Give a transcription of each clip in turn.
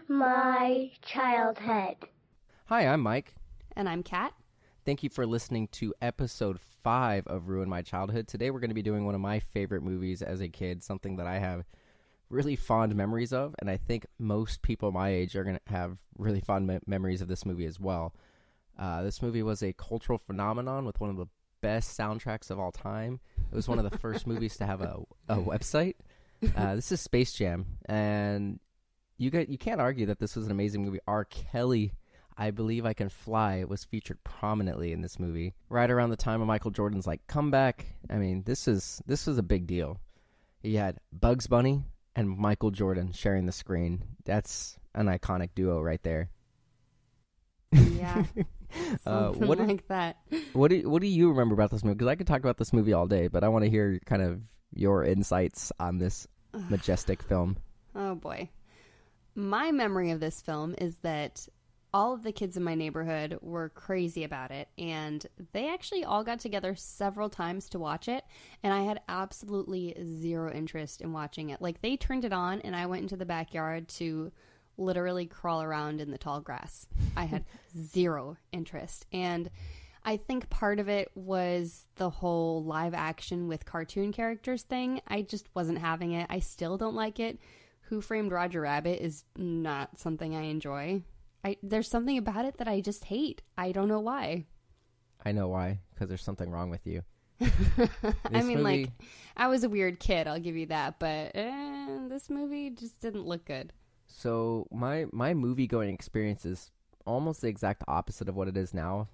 My childhood. Hi, I'm Mike. And I'm Kat. Thank you for listening to episode 5 of Ruin My Childhood. Today we're going to be doing one of my favorite movies as a kid, something that I have really fond memories of, and I think most people my age are going to have really fond memories of this movie as well. This movie was a cultural phenomenon with one of the best soundtracks of all time. It was one of the first movies to have a website. This is Space Jam, and you can't argue that this was an amazing movie. R. Kelly, I Believe I Can Fly, was featured prominently in this movie. Right around the time of Michael Jordan's comeback. I mean, this was a big deal. You had Bugs Bunny and Michael Jordan sharing the screen. That's an iconic duo right there. Yeah, something like that. What do you remember about this movie? Because I could talk about this movie all day, but I want to hear kind of your insights on this majestic film. Oh boy. My memory of this film is that all of the kids in my neighborhood were crazy about it, and they actually all got together several times to watch it, and I had absolutely zero interest in watching it. They turned it on, and I went into the backyard to literally crawl around in the tall grass. I had zero interest, and I think part of it was the whole live action with cartoon characters thing. I just wasn't having it. I still don't like it. Who Framed Roger Rabbit is not something I enjoy. There's something about it that I just hate. I don't know why. I know why, because there's something wrong with you. I mean, I was a weird kid, I'll give you that, but this movie just didn't look good. So my movie-going experience is almost the exact opposite of what it is now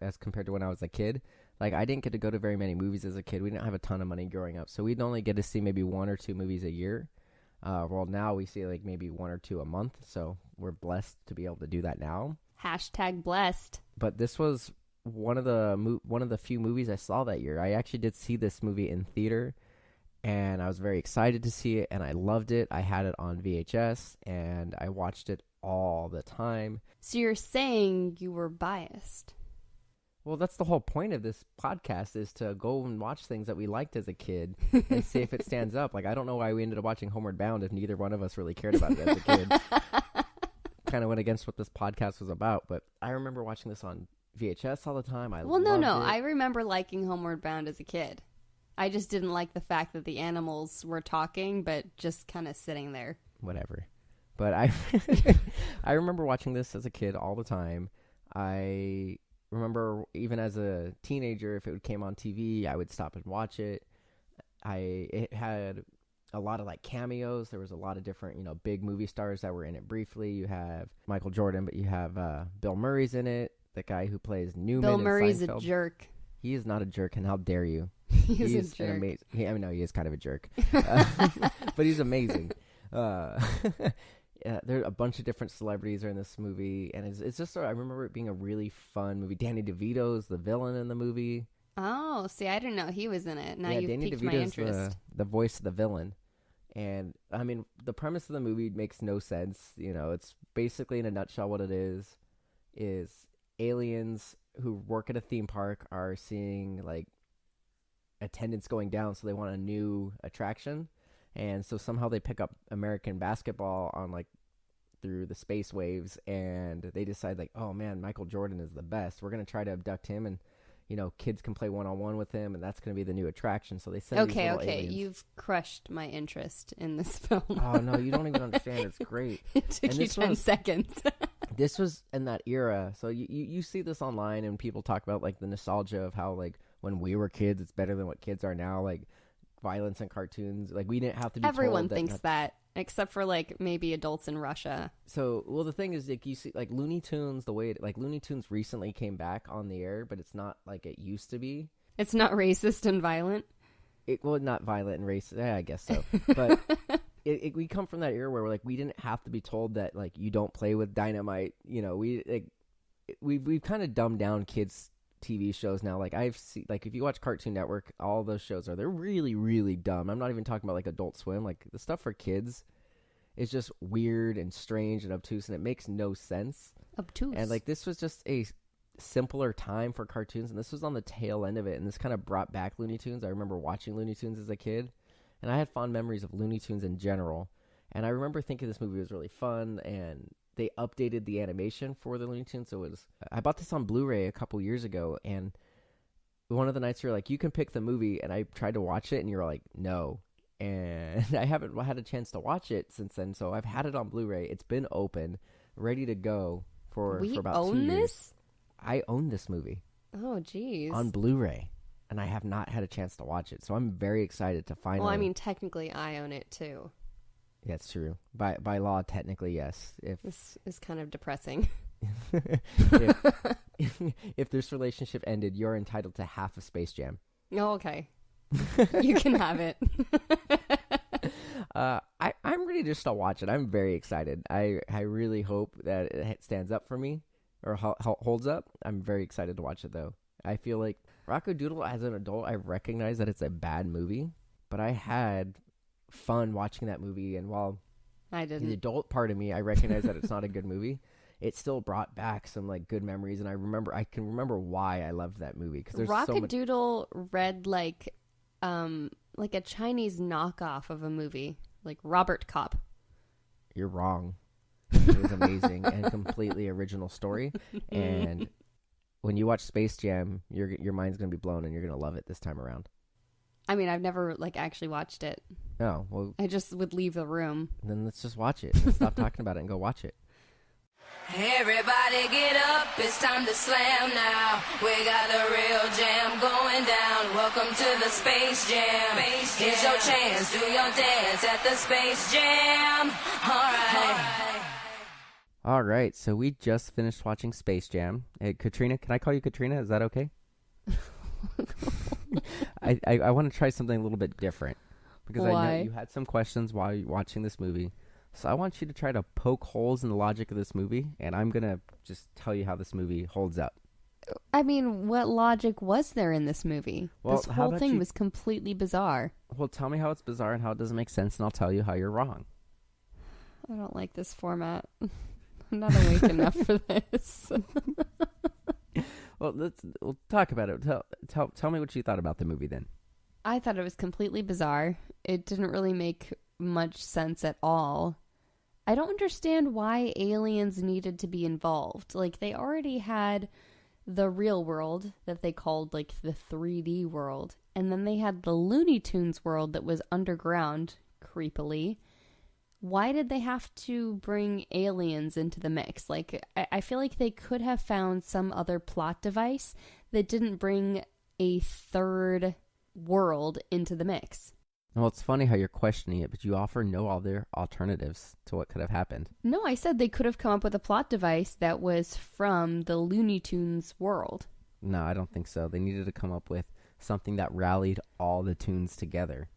as compared to when I was a kid. I didn't get to go to very many movies as a kid. We didn't have a ton of money growing up, so we'd only get to see maybe 1 or 2 movies a year. Well, now we see maybe 1 or 2 a month, so we're blessed to be able to do that now. #blessed. But this was one of the few movies I saw that year. I actually did see this movie in theater, and I was very excited to see it, and I loved it. I had it on VHS, and I watched it all the time. So you're saying you were biased? Well, that's the whole point of this podcast, is to go and watch things that we liked as a kid and see if it stands up. I don't know why we ended up watching Homeward Bound if neither one of us really cared about it as a kid. Kind of went against what this podcast was about, but I remember watching this on VHS all the time. I remember liking Homeward Bound as a kid. I just didn't like the fact that the animals were talking, but just kind of sitting there. Whatever. But I remember watching this as a kid all the time. I remember even as a teenager, if it came on TV, I would stop and watch it. It had a lot of cameos. There was a lot of different, big movie stars that were in it briefly. You have Michael Jordan, but you have Bill Murray's in it, the guy who plays Newman. Bill Murray's in Seinfeld. a jerk. He is not a jerk, and how dare you? He is a jerk. He is kind of a jerk, but he's amazing. Yeah, there are a bunch of different celebrities are in this movie, and it's just I remember it being a really fun movie. Danny DeVito's the villain in the movie. Oh, see, I didn't know he was in it. Now you've Danny piqued my DeVito's interest. the voice of the villain, and I mean the premise of the movie makes no sense. It's basically in a nutshell what it is aliens who work at a theme park are seeing attendance going down, so they want a new attraction. And so somehow they pick up American basketball on through the space waves, and they decide oh man, Michael Jordan is the best. We're gonna try to abduct him, and kids can play one-on-one with him, and that's gonna be the new attraction. So they send these little aliens. You've crushed my interest in this film. Oh no, you don't even understand. It's great. It took you 10 seconds. This was in that era, so you see this online, and people talk about the nostalgia of how when we were kids, it's better than what kids are now. Violence in cartoons, we didn't have to be Everyone told thinks that, except for maybe adults in Russia. So, well, the thing is, you see, Looney Tunes, the way Looney Tunes recently came back on the air, but it's not like it used to be. It's not racist and violent. Not violent and racist. Yeah, I guess so. But we come from that era where we didn't have to be told that you don't play with dynamite. We've kind of dumbed down kids' TV shows now. I've seen if you watch Cartoon Network, all those shows they're really, really dumb. I'm not even talking about Adult Swim. The stuff for kids is just weird and strange and obtuse, and it makes no sense. Obtuse. And this was just a simpler time for cartoons, and this was on the tail end of it, and this kind of brought back Looney Tunes. I remember watching Looney Tunes as a kid, and I had fond memories of Looney Tunes in general. And I remember thinking this movie was really fun, and they updated the animation for the Looney Tunes. So I bought this on Blu-ray a couple years ago, and one of the nights you're like, you can pick the movie, and I tried to watch it, and you're like, no. And I haven't had a chance to watch it since then, so I've had it on Blu-ray. It's been open, ready to go for about 2 years. This? I own this movie. Oh, geez. On Blu-ray, and I have not had a chance to watch it, so I'm very excited to finally... Well, I mean, technically, I own it, too. Yeah, it's true. By law, technically, yes. This is kind of depressing. if this relationship ended, you're entitled to half of Space Jam. Oh, okay. You can have it. I'm ready to still watch it. I'm very excited. I really hope that it stands up for me or holds up. I'm very excited to watch it, though. I feel like Rockadoodle, as an adult, I recognize that it's a bad movie, but I had fun watching that movie, and while I didn't, the adult part of me, I recognize that it's not a good movie, it still brought back some like good memories, and I can remember why I loved that movie, because there's Rockadoodle read like a Chinese knockoff of a movie, like Robert Cop. You're wrong. It was amazing and completely original story, and when you watch Space Jam, your mind's gonna be blown, and you're gonna love it this time around. I mean, I've never like actually watched it. Oh, well, I just would leave the room. Then let's just watch it. Let's stop talking about it and go watch it. Everybody get up, it's time to slam now. We got the real jam going down. Welcome to the Space Jam. Here's your chance, do your dance at the Space Jam. All right, so we just finished watching Space Jam. Hey, Katrina, can I call you Katrina? Is that okay? I want to try something a little bit different, because Why? I know you had some questions while you're watching this movie. So I want you to try to poke holes in the logic of this movie, and I'm going to just tell you how this movie holds up. I mean, what logic was there in this movie? Well, this whole thing was completely bizarre. Well, tell me how it's bizarre and how it doesn't make sense, and I'll tell you how you're wrong. I don't like this format. I'm not awake enough for this. Well, we'll talk about it. Tell me what you thought about the movie then. I thought it was completely bizarre. It didn't really make much sense at all. I don't understand why aliens needed to be involved. Like, they already had the real world that they called, like, the 3D world. And then they had the Looney Tunes world that was underground, creepily. Why did they have to bring aliens into the mix? Like, I feel like they could have found some other plot device that didn't bring a third world into the mix. Well, it's funny how you're questioning it, but you offer no other alternatives to what could have happened. No, I said they could have come up with a plot device that was from the Looney Tunes world. No, I don't think so. They needed to come up with something that rallied all the tunes together.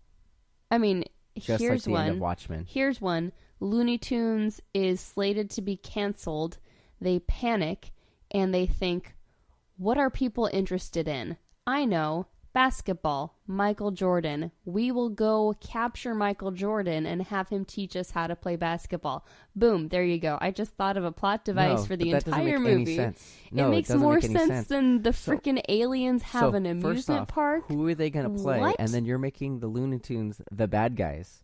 I mean, just here's like the one. end of Watchmen. Here's one. Looney Tunes is slated to be canceled. They panic, and they think, what are people interested in? I know. Basketball, Michael Jordan. We will go capture Michael Jordan and have him teach us how to play basketball. Boom, there you go. I just thought of a plot device for the entire movie. It makes more sense than the freaking aliens have an amusement park. Who are they going to play? What? And then you're making the Looney Tunes the bad guys.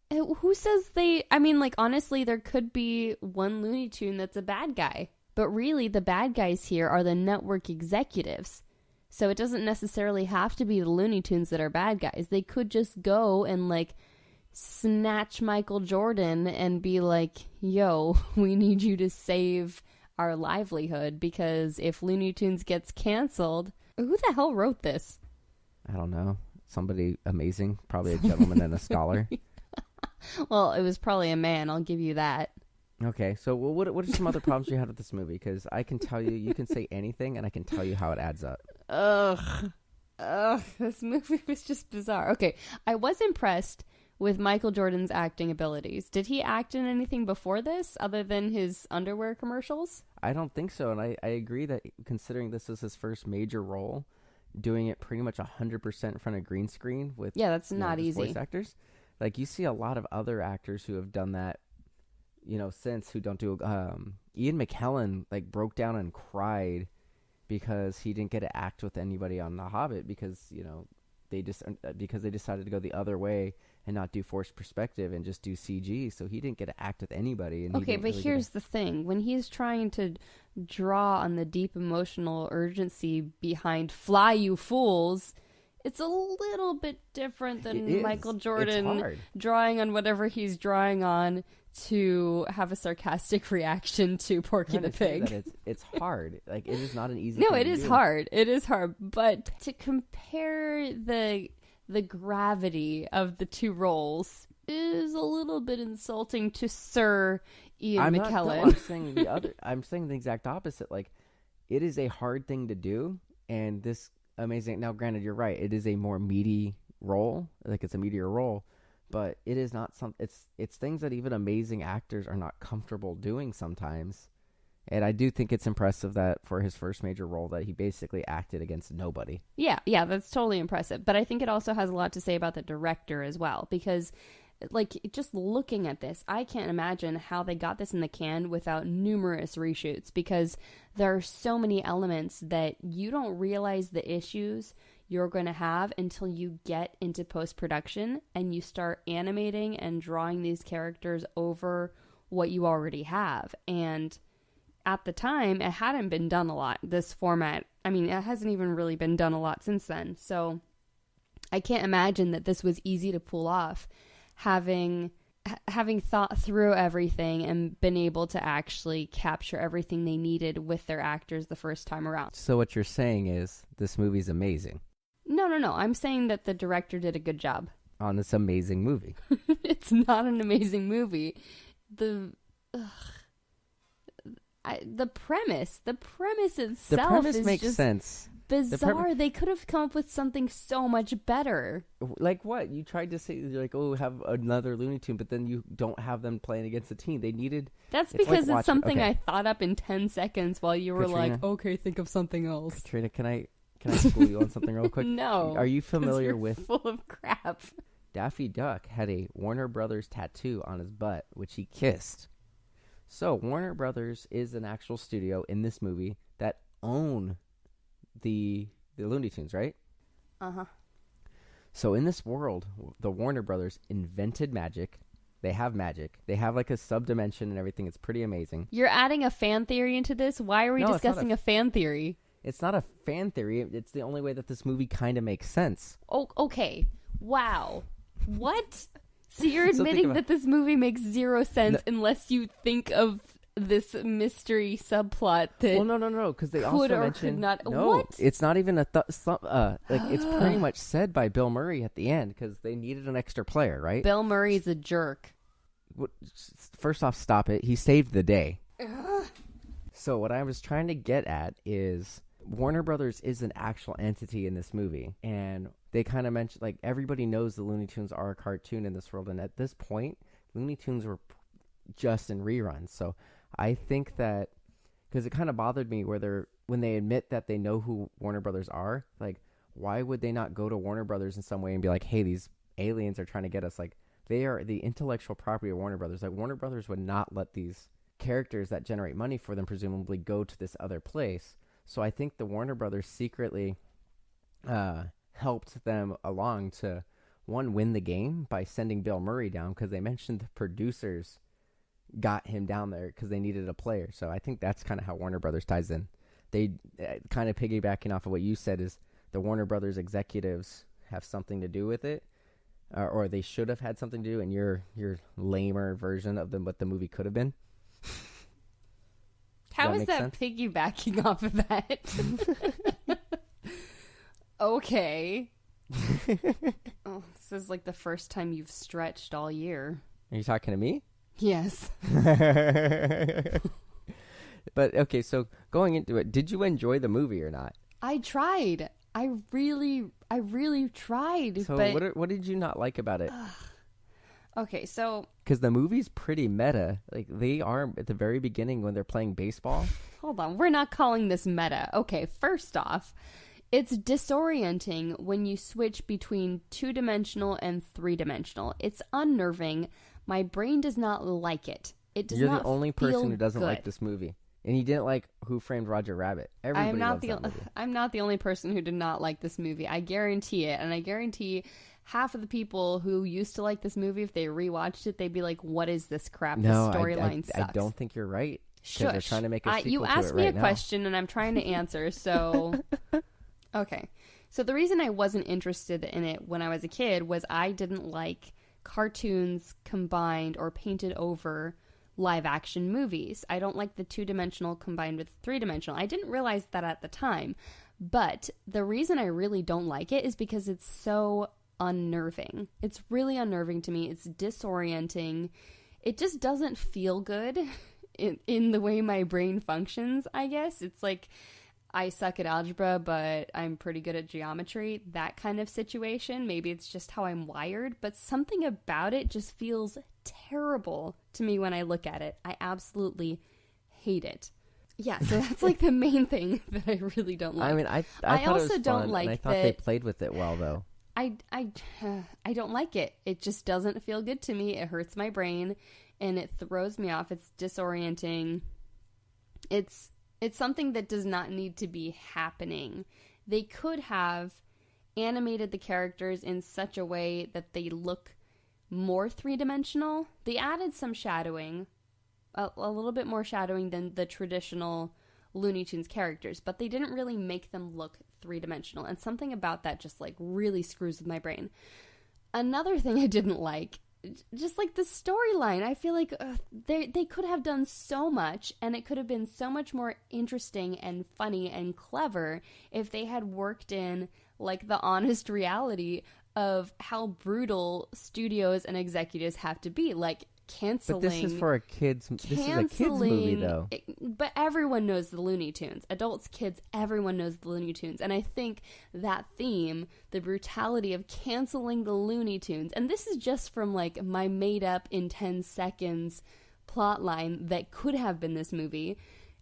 Who says they... I mean, like, honestly, there could be one Looney Tune that's a bad guy. But really, the bad guys here are the network executives. So it doesn't necessarily have to be the Looney Tunes that are bad guys. They could just go and, like, snatch Michael Jordan and be like, yo, we need you to save our livelihood, because if Looney Tunes gets canceled... Who the hell wrote this? I don't know. Somebody amazing. Probably a gentleman and a scholar. Well, it was probably a man. I'll give you that. Okay, so what are some other problems you had with this movie? Because I can tell you, you can say anything, and I can tell you how it adds up. Ugh, this movie was just bizarre. Okay, I was impressed with Michael Jordan's acting abilities. Did he act in anything before this, other than his underwear commercials? I don't think so, and I agree that considering this is his first major role, doing it pretty much 100% in front of green screen with that's not easy. Voice actors. Like, you see a lot of other actors who have done that, since, who don't do... Ian McKellen, like, broke down and cried because he didn't get to act with anybody on The Hobbit because, they decided to go the other way and not do forced perspective and just do CG. So he didn't get to act with anybody. And Okay, but here's the thing. When he's trying to draw on the deep emotional urgency behind Fly You Fools, it's a little bit different than Michael Jordan drawing on whatever he's drawing on to have a sarcastic reaction to Porky the Pig. It's hard. Like, it is not an easy No, thing it to is do. hard. It is hard. But to compare the gravity of the two roles is a little bit insulting to Sir Ian McKellen. I'm saying the exact opposite. Like, it is a hard thing to do, and this amazing. Now, granted, you're right. It is a more meaty role. Like, it's a meatier role. But it is not it's things that even amazing actors are not comfortable doing sometimes. And I do think it's impressive that for his first major role that he basically acted against nobody. Yeah, that's totally impressive. But I think it also has a lot to say about the director as well. Because, like, just looking at this, I can't imagine how they got this in the can without numerous reshoots. Because there are so many elements that you don't realize the issues you're going to have until you get into post-production and you start animating and drawing these characters over what you already have. And at the time, it hadn't been done a lot, this format. I mean, it hasn't even really been done a lot since then. So I can't imagine that this was easy to pull off, having thought through everything and been able to actually capture everything they needed with their actors the first time around. So what you're saying is this movie's amazing. No. I'm saying that the director did a good job on this amazing movie. It's not an amazing movie. The premise itself makes just sense. Bizarre. They could have come up with something so much better. Like what? You tried to say, you're like, oh, have another Looney Tune, but then you don't have them playing against the team. They needed... That's because it's something I thought up in 10 seconds while you were Katrina, like, okay, think of something else. Katrina, can I school you on something real quick? No. Are you familiar with... full of crap. Daffy Duck had a Warner Brothers tattoo on his butt, which he kissed. So Warner Brothers is an actual studio in this movie that own the Looney Tunes, right? Uh-huh. So in this world, the Warner Brothers invented magic. They have magic. They have like a subdimension and everything. It's pretty amazing. You're adding a fan theory into this? Why are we discussing a fan theory? It's not a fan theory. It's the only way that this movie kind of makes sense. Oh, okay. Wow. What? So you're admitting that this movie makes zero sense unless you think of this mystery subplot that no, because they also mentioned not. No, what? It's not even it's pretty much said by Bill Murray at the end because they needed an extra player, right? Bill Murray's a jerk. First off, stop it. He saved the day. So what I was trying to get at is Warner Brothers is an actual entity in this movie, and they kind of mentioned, like, everybody knows the Looney Tunes are a cartoon in this world, and at this point, Looney Tunes were just in reruns. So I think that, because it kind of bothered me when they admit that they know who Warner Brothers are, like, why would they not go to Warner Brothers in some way and be like, hey, these aliens are trying to get us? Like, they are the intellectual property of Warner Brothers. Like, Warner Brothers would not let these characters that generate money for them presumably go to this other place. So I think the Warner Brothers secretly helped them along to, one, win the game by sending Bill Murray down, because they mentioned the producers got him down there because they needed a player. So I think that's kind of how Warner Brothers ties in. They kind of piggybacking off of what you said is the Warner Brothers executives have something to do with it, or they should have had something to do, and your lamer version of what the movie could have been. How is that piggybacking off of that? Okay. Oh, this is like the first time you've stretched all year. Are you talking to me? Yes. But okay, so going into it, did you enjoy the movie or not? I tried. I really tried. So but... what did you not like about it? Okay, so... Because the movie's pretty meta. Like, they are at the very beginning when they're playing baseball. Hold on, we're not calling this meta. Okay, first off, it's disorienting when you switch between 2-dimensional and 3-dimensional. It's unnerving. My brain does not like it. It does not feel good. You're the only person who doesn't like this movie. And you didn't like Who Framed Roger Rabbit. Everybody loves that movie. I'm not the only person who did not like this movie. I guarantee it. And I guarantee half of the people who used to like this movie, if they rewatched it, they'd be like, what is this crap? No, the storyline sucks. I don't think you're right. Shush. They're trying to make a sequel you to asked it me right a now. question and I'm trying to answer, so okay. So the reason I wasn't interested in it when I was a kid was I didn't like cartoons combined or painted over live action movies. I don't like the 2-dimensional combined with 3-dimensional. I didn't realize that at the time, but the reason I really don't like it is because it's so unnerving. It's really unnerving to me. It's disorienting. It just doesn't feel good in the way my brain functions, I guess. It's like I suck at algebra, but I'm pretty good at geometry. That kind of situation. Maybe it's just how I'm wired, but something about it just feels terrible to me when I look at it. I absolutely hate it. Yeah, so that's like the main thing that I really don't like. I mean, I thought also it was don't fun, like and I thought that they played with it well, though. I don't like it. It just doesn't feel good to me. It hurts my brain, and it throws me off. It's disorienting. It's something that does not need to be happening. They could have animated the characters in such a way that they look more 3-dimensional. They added some shadowing, a little bit more shadowing than the traditional Looney Tunes characters, but they didn't really make them look 3-dimensional, and something about that just like really screws with my brain. Another thing I didn't like, just like the storyline. I feel like they could have done so much, and it could have been so much more interesting and funny and clever if they had worked in like the honest reality of how brutal studios and executives have to be, like canceling. But this is for a kids. This is a kids movie, though. But everyone knows the Looney Tunes. Adults, kids, everyone knows the Looney Tunes. And I think that theme, the brutality of canceling the Looney Tunes, and this is just from like my made up in 10 seconds plot line that could have been this movie.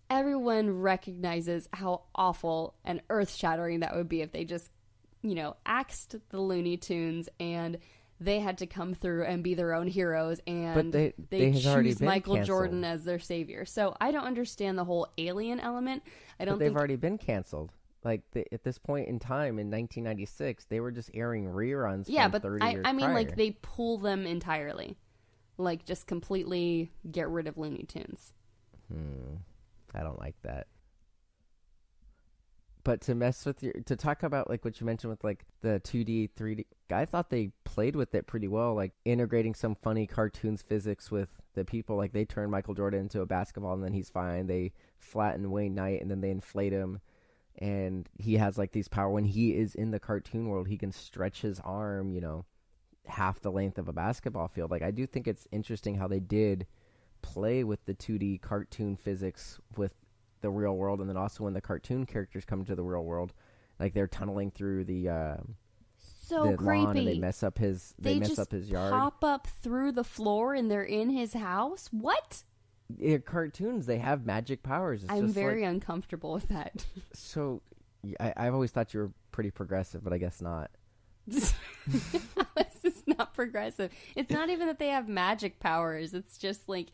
Everyone recognizes how awful and earth-shattering that would be if they just, axed the Looney Tunes and they had to come through and be their own heroes, and they choose Michael Jordan as their savior. So I don't understand the whole alien element. But they've already been canceled. Like at this point in time in 1996, they were just airing reruns. Yeah, from but 30 years I mean, prior. like they pull them entirely, like just completely get rid of Looney Tunes. I don't like that. But to talk about like what you mentioned with like the 2D, 3D, I thought they played with it pretty well, like integrating some funny cartoons physics with the people. Like they turn Michael Jordan into a basketball and then he's fine. They flatten Wayne Knight and then they inflate him. And he has like these power when he is in the cartoon world, he can stretch his arm, half the length of a basketball field. Like I do think it's interesting how they did play with the 2D cartoon physics with the real world, and then also when the cartoon characters come to the real world, like they're tunneling through the lawn and they mess up his yard. Pop up through the floor and they're in his house. What? Cartoons, they have magic powers. I'm very uncomfortable with that. So I've always thought you were pretty progressive, but I guess not. This is not progressive. It's not even that they have magic powers. It's just like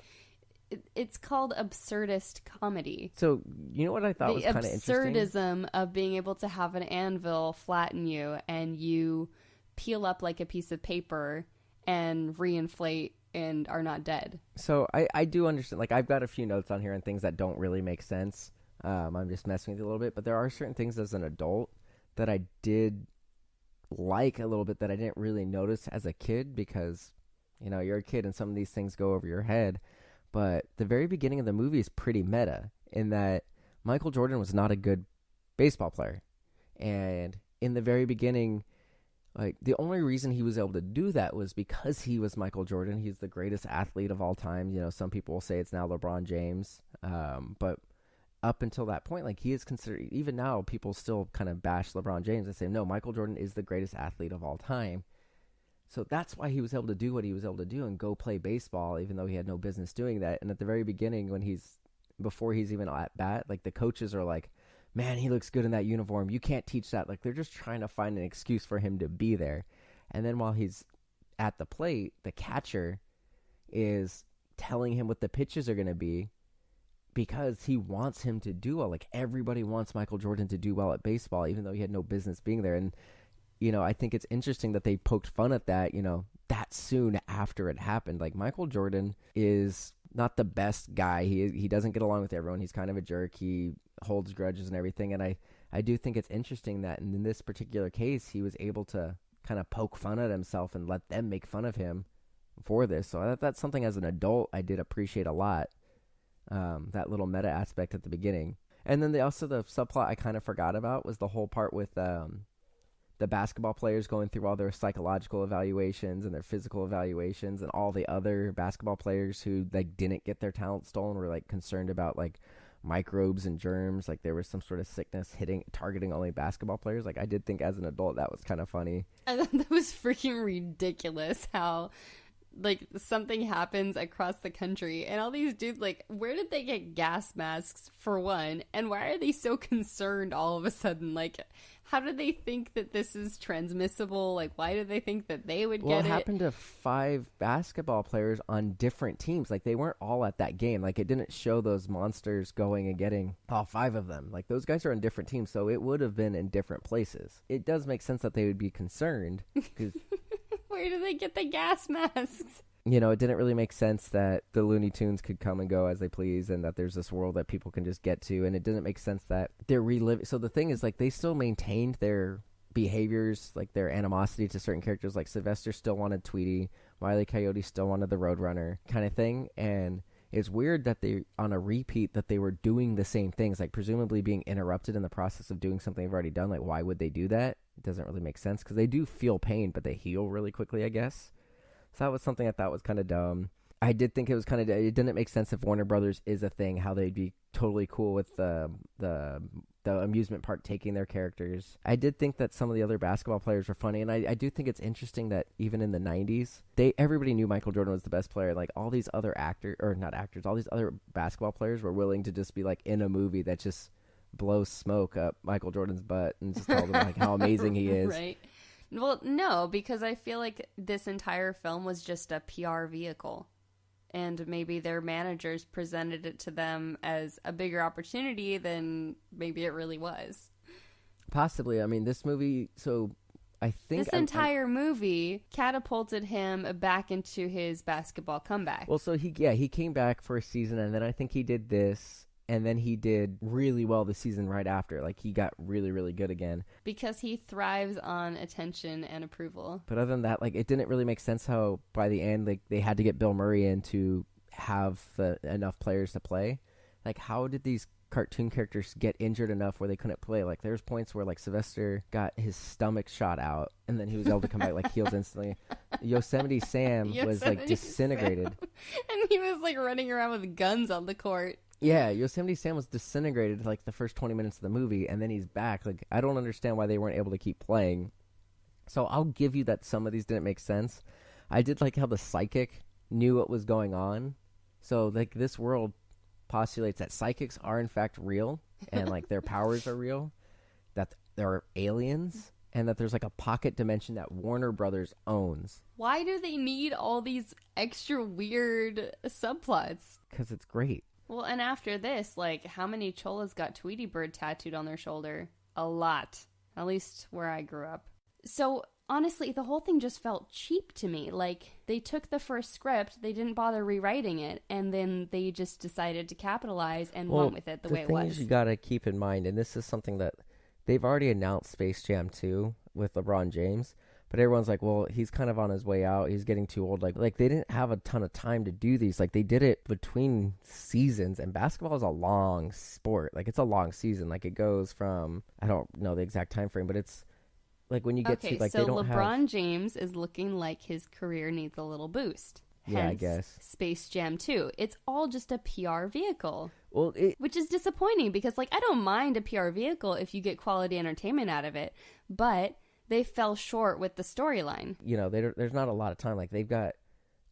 it's called absurdist comedy. So, you know what I thought was kind of interesting? The absurdism of being able to have an anvil flatten you and you peel up like a piece of paper and reinflate and are not dead. So, I do understand. Like, I've got a few notes on here and things that don't really make sense. I'm just messing with you a little bit. But there are certain things as an adult that I did like a little bit that I didn't really notice as a kid because, you're a kid and some of these things go over your head. But the very beginning of the movie is pretty meta in that Michael Jordan was not a good baseball player. And in the very beginning, like the only reason he was able to do that was because he was Michael Jordan. He's the greatest athlete of all time. Some people will say it's now LeBron James. But up until that point, like he is considered, even now, people still kind of bash LeBron James and say, no, Michael Jordan is the greatest athlete of all time. So that's why he was able to do what he was able to do and go play baseball, even though he had no business doing that. And at the very beginning, before he's even at bat, like the coaches are like, man, he looks good in that uniform. You can't teach that. Like they're just trying to find an excuse for him to be there. And then while he's at the plate, the catcher is telling him what the pitches are going to be because he wants him to do well. Like everybody wants Michael Jordan to do well at baseball, even though he had no business being there. And I think it's interesting that they poked fun at that, that soon after it happened. Like, Michael Jordan is not the best guy. He doesn't get along with everyone. He's kind of a jerk. He holds grudges and everything. And I do think it's interesting that in this particular case, he was able to kind of poke fun at himself and let them make fun of him for this. So that's something as an adult I did appreciate a lot, that little meta aspect at the beginning. And then the subplot I kind of forgot about was the whole part with the basketball players going through all their psychological evaluations and their physical evaluations, and all the other basketball players who like didn't get their talent stolen were like concerned about like microbes and germs, like there was some sort of sickness targeting only basketball players. Like, I did think as an adult that was kind of funny. I thought that was freaking ridiculous how like something happens across the country and all these dudes, like, where did they get gas masks for one, and why are they so concerned all of a sudden? Like, how do they think that this is transmissible? Like, why do they think that they would get it? Well, it happened to 5 basketball players on different teams. Like, they weren't all at that game. Like, it didn't show those monsters going and getting all 5 of them. Like, those guys are on different teams, so it would have been in different places. It does make sense that they would be concerned. Cause where do they get the gas masks? it didn't really make sense that the Looney Tunes could come and go as they please, and that there's this world that people can just get to, and it didn't make sense that they're reliving. So the thing is, like, they still maintained their behaviors, like their animosity to certain characters. Like, Sylvester still wanted Tweety, Wile E. Coyote still wanted the Roadrunner kind of thing, and it's weird that they, on a repeat, that they were doing the same things, like presumably being interrupted in the process of doing something they've already done. Like, why would they do that? It doesn't really make sense, because they do feel pain, but they heal really quickly, I guess. So that was something I thought was kind of dumb. I did think it was kind of, it didn't make sense if Warner Brothers is a thing, how they'd be totally cool with the amusement park taking their characters. I did think that some of the other basketball players were funny, and I do think it's interesting that even in the 90s, everybody knew Michael Jordan was the best player. Like, all these other all these other basketball players were willing to just be like in a movie that just blows smoke up Michael Jordan's butt and just tell them like how amazing he is. Right. Well, no, because I feel like this entire film was just a PR vehicle. And maybe their managers presented it to them as a bigger opportunity than maybe it really was. Possibly. I mean, this movie, so I think... This entire movie catapulted him back into his basketball comeback. Well, so he came back for a season, and then I think he did this... And then he did really well the season right after. Like, he got really, really good again. Because he thrives on attention and approval. But other than that, like, it didn't really make sense how, by the end, like, they had to get Bill Murray in to have enough players to play. Like, how did these cartoon characters get injured enough where they couldn't play? Like, there's points where, like, Sylvester got his stomach shot out, and then he was able to come back, like, healed instantly. Yosemite Sam was, like, disintegrated. And he was, like, running around with guns on the court. Yeah, Yosemite Sam was disintegrated like the first 20 minutes of the movie, and then he's back. Like, I don't understand why they weren't able to keep playing. So I'll give you that some of these didn't make sense. I did like how the psychic knew what was going on. So, like, this world postulates that psychics are in fact real, and like their powers are real, that there are aliens, and that there's like a pocket dimension that Warner Brothers owns. Why do they need all these extra weird subplots? Because it's great. Well, and after this, like, how many cholas got Tweety Bird tattooed on their shoulder? A lot. At least where I grew up. So, honestly, the whole thing just felt cheap to me. Like, they took the first script, they didn't bother rewriting it, and then they just decided to capitalize and went with it the way it was. The thing is, you gotta keep in mind, and this is something that they've already announced Space Jam 2 with LeBron James, but everyone's like, well, he's kind of on his way out. He's getting too old. Like they didn't have a ton of time to do these. Like, they did it between seasons, and basketball is a long sport. Like, it's a long season. Like, it goes from, I don't know the exact time frame, but it's like when you get to, like, so they don't LeBron James is looking like his career needs a little boost. Yeah, I guess. Space Jam 2. It's all just a PR vehicle. Well, which is disappointing because, like, I don't mind a PR vehicle if you get quality entertainment out of it, but they fell short with the storyline. You know, there's not a lot of time. Like, they've got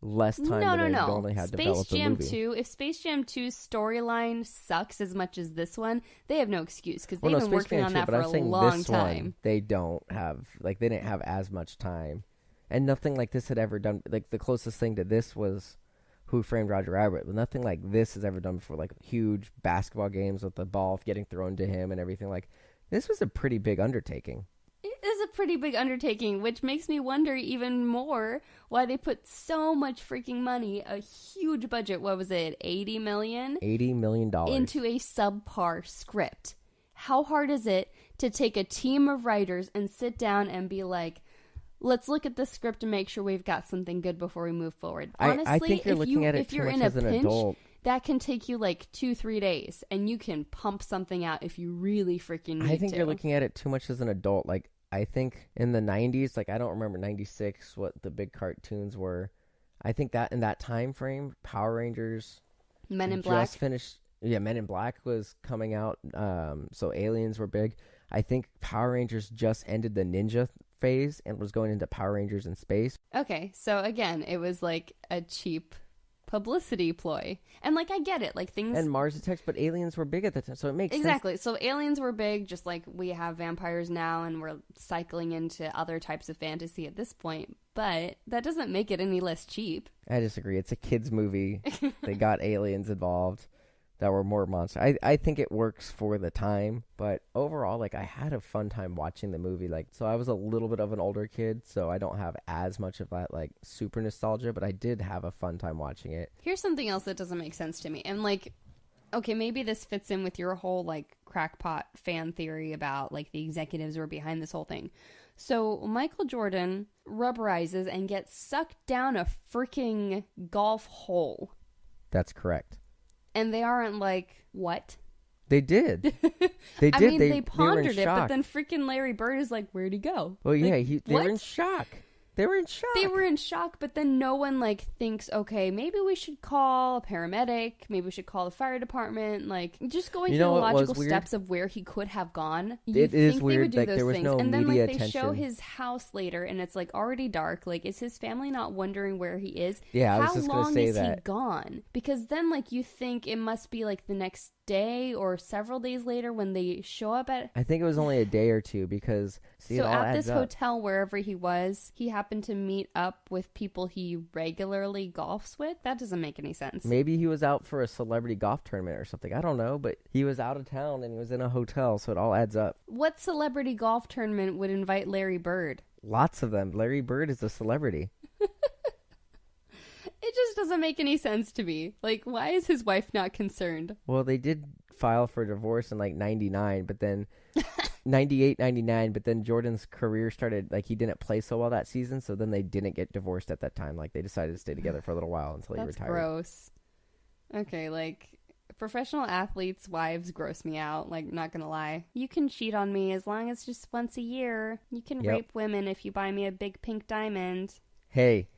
less time than they normally had to develop Space Jam the movie. 2, if Space Jam 2's storyline sucks as much as this one, they have no excuse because they've been working on that for a long time. They don't have, like, they didn't have as much time. And nothing like this had ever done. Like, the closest thing to this was Who Framed Roger Rabbit. But nothing like this has ever done before. Like, huge basketball games with the ball getting thrown to him and everything. Like, this was a pretty big undertaking. It is a pretty big undertaking, which makes me wonder even more why they put so much freaking money, a huge budget, what was it, $80 million? $80 million. Into a subpar script. How hard is it to take a team of writers and sit down and be like, let's look at the script and make sure we've got something good before we move forward? Honestly, I think you're looking at it if you're too much in a as an pinch, adult. that can take you like 2-3 days, and you can pump something out if you really freaking need to. I think you're looking at it too much as an adult. Like, I think in the 90s, like, I don't remember 96 what the big cartoons were. I think that in that time frame, Power Rangers, Men in Black. just finished. Yeah, Men in Black was coming out. So Aliens were big. I think Power Rangers just ended the ninja phase and was going into Power Rangers in space. Okay, so again, it was like a cheap publicity ploy. And like, I get it, like things... And Mars Attacks, but aliens were big at the time, so it makes sense. Exactly. So aliens were big, just like we have vampires now, and we're cycling into other types of fantasy at this point. But that doesn't make it any less cheap. I disagree. It's a kid's movie. They got aliens involved that were more monster. I think it works for the time, but overall, like, I had a fun time watching the movie. Like, so I was a little bit of an older kid, so I don't have as much of that, like, super nostalgia, but I did have a fun time watching it. Here's something else that doesn't make sense to me. And, like, okay, maybe this fits in with your whole, like, crackpot fan theory about, like, the executives who are behind this whole thing. So Michael Jordan rubberizes and gets sucked down a freaking golf hole. That's correct. And they aren't like, what? They did. They did. I mean, they were in pondered it, but shock. then freaking Larry Bird is like, where'd he go? Well, yeah, Like, they were in what? shock. They were in shock. They were in shock, but then no one, like, thinks, okay, maybe we should call a paramedic, maybe we should call the fire department, like, just going through the logical steps of where he could have gone. It is weird, They would do like, those there was things. no and then, media like, they show attention. his house later, and it's, like, already dark. Like, is his family not wondering where he is? Yeah, I was How just gonna long say is he that. gone? Because then, like, you think it must be, like, the next day or several days later when they show up at... I think it was only a day or two because, see, So it all at adds this up. hotel, wherever he was, he happened to meet up with people he regularly golfs with? That doesn't make any sense. Maybe he was out for a celebrity golf tournament or something. I don't know, but he was out of town and he was in a hotel, so it all adds up. What celebrity golf tournament would invite Larry Bird? Lots of them. Larry Bird is a celebrity. It just doesn't make any sense to me. Like, why is his wife not concerned? Well, they did file for divorce in like 99, but then 98, 99, but then Jordan's career started, like, he didn't play so well that season, so then they didn't get divorced at that time. Like, they decided to stay together for a little while until he That's retired. gross. Okay, like, professional athletes' wives gross me out, like, not gonna lie. You can cheat on me as long as just once a year. You can Yep. rape women if you buy me a big pink diamond. Hey.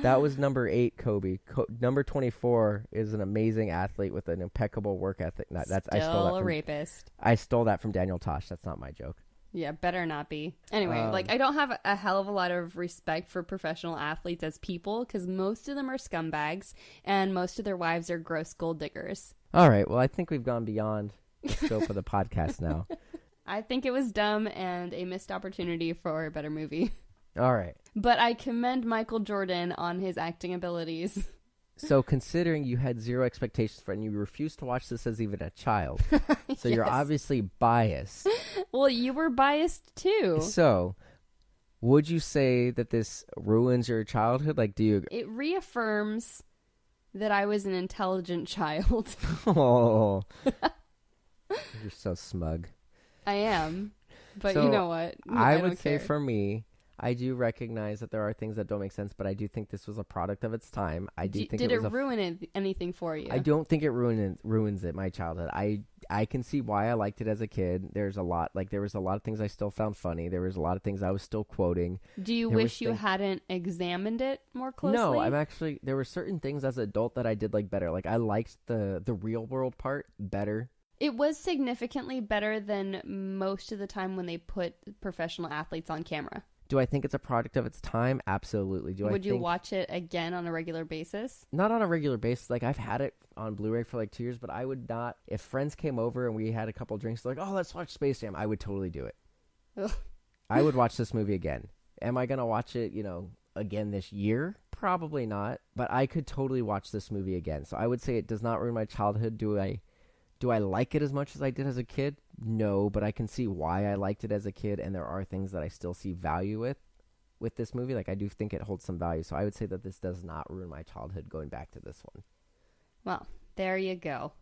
That was number 8, Kobe. Number 24 is an amazing athlete with an impeccable work ethic. I stole Still that a from, rapist. I stole that from Daniel Tosh. That's not my joke. Yeah, better not be. Anyway, like, I don't have a hell of a lot of respect for professional athletes as people because most of them are scumbags and most of their wives are gross gold diggers. All right. Well, I think we've gone beyond the scope of the podcast now. I think it was dumb and a missed opportunity for a better movie. All right. But I commend Michael Jordan on his acting abilities. So considering you had zero expectations for it and you refused to watch this as even a child, so you're Yes. obviously biased. Well, you were biased too. So would you say that this ruins your childhood? Like, do you... It reaffirms that I was an intelligent child. Oh, you're so smug. I am. But So, you know what? I don't would say care. for me, I do recognize that there are things that don't make sense, but I do think this was a product of its time. I do think Did it it was ruin anything for you? I don't think it ruins it, my childhood. I can see why I liked it as a kid. There was a lot of things I still found funny. There was a lot of things I was still quoting. Do you There was wish you things- hadn't examined it more closely? No, there were certain things as an adult that I did like better. Like, I liked the real world part better. It was significantly better than most of the time when they put professional athletes on camera. Do I think it's a product of its time? Absolutely. Would you watch it again on a regular basis? Not on a regular basis. Like, I've had it on Blu-ray for like 2 years, but I would not. If friends came over and we had a couple drinks, like, oh, let's watch Space Jam, I would totally do it. Ugh. I would watch this movie again. Am I going to watch it, again this year? Probably not, but I could totally watch this movie again. So I would say it does not ruin my childhood. Do I like it as much as I did as a kid? No, but I can see why I liked it as a kid, and there are things that I still see value with this movie. Like, I do think it holds some value, so I would say that this does not ruin my childhood going back to this one. Well, there you go.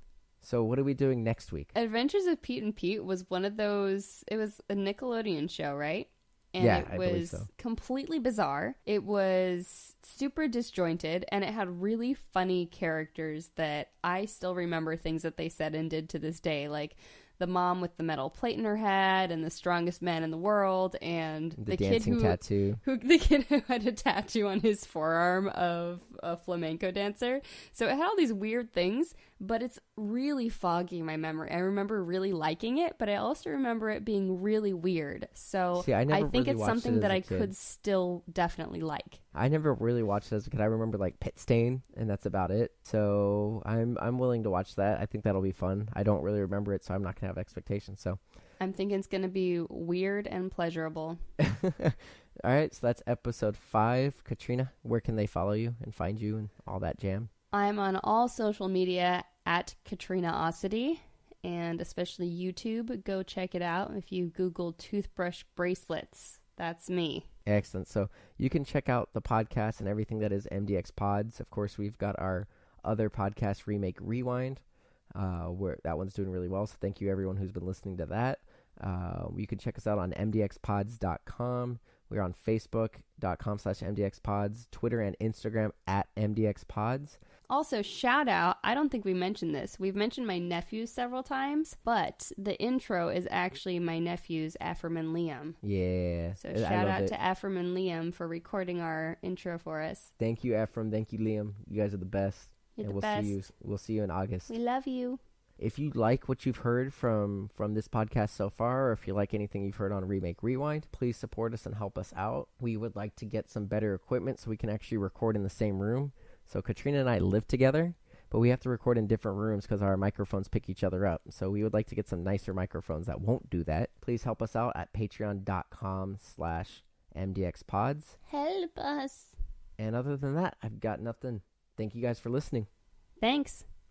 So what are we doing next week? Adventures of Pete and Pete was one of those, it was a Nickelodeon show, right? And Yeah, it I believe was so. completely bizarre. It was super disjointed, and it had really funny characters that I still remember things that they said and did to this day, like the mom with the metal plate in her head and the strongest man in the world, and The kid dancing tattoo. the kid who had a tattoo on his forearm of a flamenco dancer. So it had all these weird things, but it's really foggy in my memory. I remember really liking it, but I also remember it being really weird. So See, I never think really it's watched something it as that a I kid. could still definitely like. I never really watched it as a kid. I remember like Pit Stain, and that's about it. So I'm willing to watch that. I think that'll be fun. I don't really remember it, so I'm not gonna have expectations. So I'm thinking it's going to be weird and pleasurable. all right, so that's episode 5. Katrina, where can they follow you and find you and all that jam? I'm on all social media at Katrina Ossity, and especially YouTube. Go check it out. If you Google toothbrush bracelets, that's me. Excellent. So you can check out the podcast and everything that is MDXpods. Of course, we've got our other podcast, Remake Rewind, where that one's doing really well. So thank you everyone who's been listening to that. You can check us out on MDXpods.com. We're on Facebook.com/MDXpods, Twitter and Instagram at MDXpods. Also, shout out, I don't think we mentioned this. We've mentioned my nephews several times, but the intro is actually my nephews, Ephraim and Liam. Yeah. So I shout loved out it. to Ephraim and Liam for recording our intro for us. Thank you, Ephraim. Thank you, Liam. You guys are the best. You're and the we'll best. see you. We'll see you in August. We love you. If you like what you've heard from this podcast so far, or if you like anything you've heard on Remake Rewind, please support us and help us out. We would like to get some better equipment so we can actually record in the same room. So Katrina and I live together, but we have to record in different rooms because our microphones pick each other up. So we would like to get some nicer microphones that won't do that. Please help us out at patreon.com/MDXpods. Help us. And other than that, I've got nothing. Thank you guys for listening. Thanks.